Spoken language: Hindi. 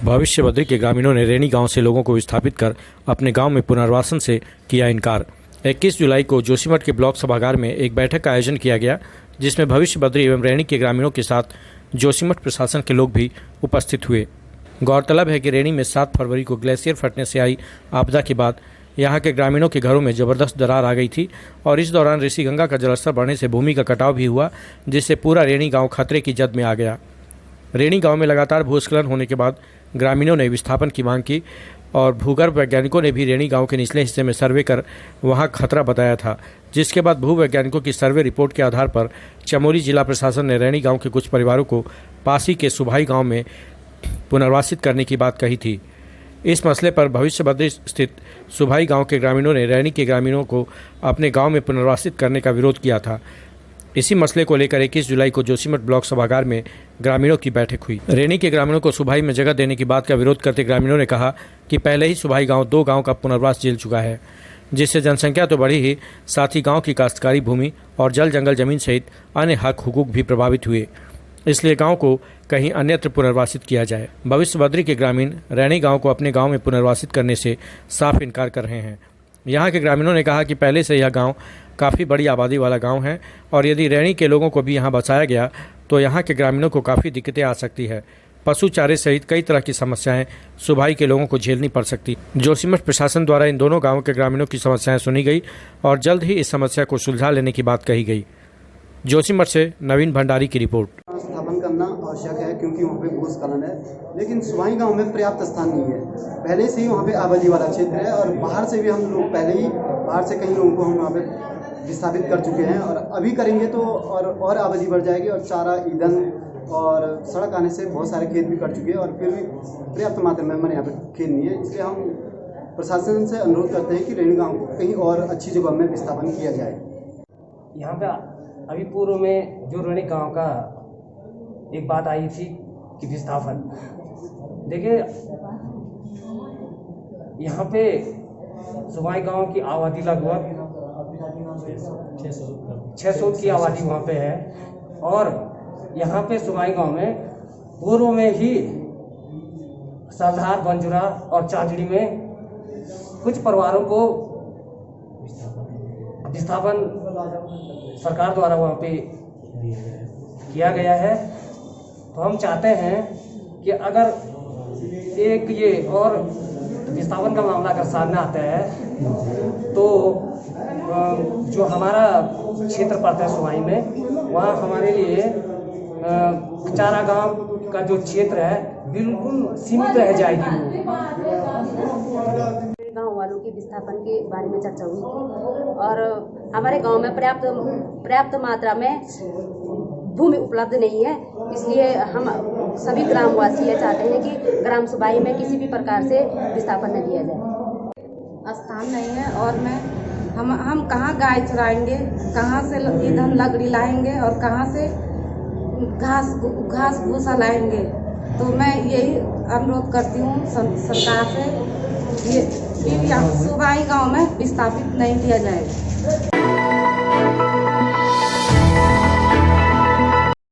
भविष्य बद्री के ग्रामीणों ने रैनी गांव से लोगों को विस्थापित कर अपने गांव में पुनर्वासन से किया इनकार। 21 जुलाई को जोशीमठ के ब्लॉक सभागार में एक बैठक का आयोजन किया गया, जिसमें भविष्य बद्री एवं रैनी के ग्रामीणों के साथ जोशीमठ प्रशासन के लोग भी उपस्थित हुए। गौरतलब है कि रैनी में 7 फरवरी को ग्लेशियर फटने से आई आपदा के बाद यहाँ के ग्रामीणों के घरों में जबरदस्त दरार आ गई थी और इस दौरान ऋषि गंगा का जलस्तर बढ़ने से भूमि का कटाव भी हुआ, जिससे पूरा रैनी गांव खतरे की जद में आ गया। रैनी गांव में लगातार भूस्खलन होने के बाद ग्रामीणों ने विस्थापन की मांग की और भूगर्भ वैज्ञानिकों ने भी रैनी गांव के निचले हिस्से में सर्वे कर वहां खतरा बताया था, जिसके बाद भू वैज्ञानिकों की सर्वे रिपोर्ट के आधार पर चमोली जिला प्रशासन ने रैनी गांव के कुछ परिवारों को पासी के सुभाई गांव में पुनर्वासित करने की बात कही थी। इस मसले पर भविष्य बद्री स्थित सुभाई गांव के ग्रामीणों ने रैनी के ग्रामीणों को अपने गांव में पुनर्वासित करने का विरोध किया था। इसी मसले को लेकर 21 जुलाई को जोशीमठ ब्लॉक सभागार में ग्रामीणों की बैठक हुई। रैनी के ग्रामीणों को सुभाई में जगह देने की बात का विरोध करते ग्रामीणों ने कहा कि पहले ही सुभाई गांव 2 गांव का पुनर्वास झेल चुका है, जिससे जनसंख्या तो बढ़ी ही, साथ ही गांव की काश्तकारी भूमि और जल जंगल जमीन सहित अन्य हक हुकूक भी प्रभावित हुए। इसलिए गांव को कहीं अन्यत्र पुनर्वासित किया जाए। भविष्य बद्री के ग्रामीण रैनी गांव को अपने गांव में पुनर्वासित करने से साफ इनकार कर रहे हैं। यहाँ के ग्रामीणों ने कहा कि पहले से यह गांव काफ़ी बड़ी आबादी वाला गांव है और यदि रैनी के लोगों को भी यहाँ बसाया गया तो यहाँ के ग्रामीणों को काफ़ी दिक्कतें आ सकती है। पशु चारे सहित कई तरह की समस्याएं सुभाई के लोगों को झेलनी पड़ सकती। जोशीमठ प्रशासन द्वारा इन दोनों गाँवों के ग्रामीणों की समस्याएं सुनी गई और जल्द ही इस समस्या को सुलझा लेने की बात कही गई। जोशीमठ से नवीन भंडारी की रिपोर्ट। स्थापन करना आवश्यक है क्योंकि वहाँ पे भूस्खलन है, लेकिन सुभाई गांव में पर्याप्त स्थान नहीं है। पहले से ही वहाँ पे आबादी वाला क्षेत्र है और बाहर से भी हम लोग पहले ही बाहर से कई लोगों को हम वहाँ पे विस्थापित कर चुके हैं और अभी करेंगे तो और आबादी बढ़ जाएगी और चारा, ईंधन और सड़क आने से बहुत सारे खेत भी कट चुके हैं और फिर भी पर्याप्त मात्रा में हमारे यहाँ पे खेत नहीं है। इसलिए हम प्रशासन से अनुरोध करते हैं कि रैनी गाँव को कहीं और अच्छी जगह में विस्थापन किया जाए। यहाँ पे अभी पूर्व में जो रैनी गांव का एक बात आई थी कि विस्थापन, देखिए यहाँ पे सुभाई गांव की आबादी लगभग 600 की आबादी वहाँ पे है और यहाँ पे सुभाई गांव में पूर्व में ही सरदार, बंजुरा और चाचड़ी में कुछ परिवारों को विस्थापन सरकार द्वारा वहाँ पे किया गया है। तो हम चाहते हैं कि अगर एक ये और विस्थापन का मामला अगर सामने आता है तो जो हमारा क्षेत्र पड़ता है सुभाई में, वहाँ हमारे लिए चारागांव का जो क्षेत्र है बिल्कुल सीमित रह जाएगी। गांव वालों के विस्थापन के बारे में चर्चा हुई थी और हमारे गांव में पर्याप्त मात्रा में भूमि उपलब्ध नहीं है। इसलिए हम सभी ग्रामवासी ये चाहते हैं कि ग्राम सुभाई में किसी भी प्रकार से विस्थापन न दिया जाए। स्थान नहीं है और हम कहाँ गाय चराएंगे, कहाँ से ईंधन लकड़ी लाएंगे और कहाँ से घास भूसा लाएंगे। तो मैं यही अनुरोध करती हूँ सरकार से कि सुभाई गांव में विस्थापित नहीं किया जाए।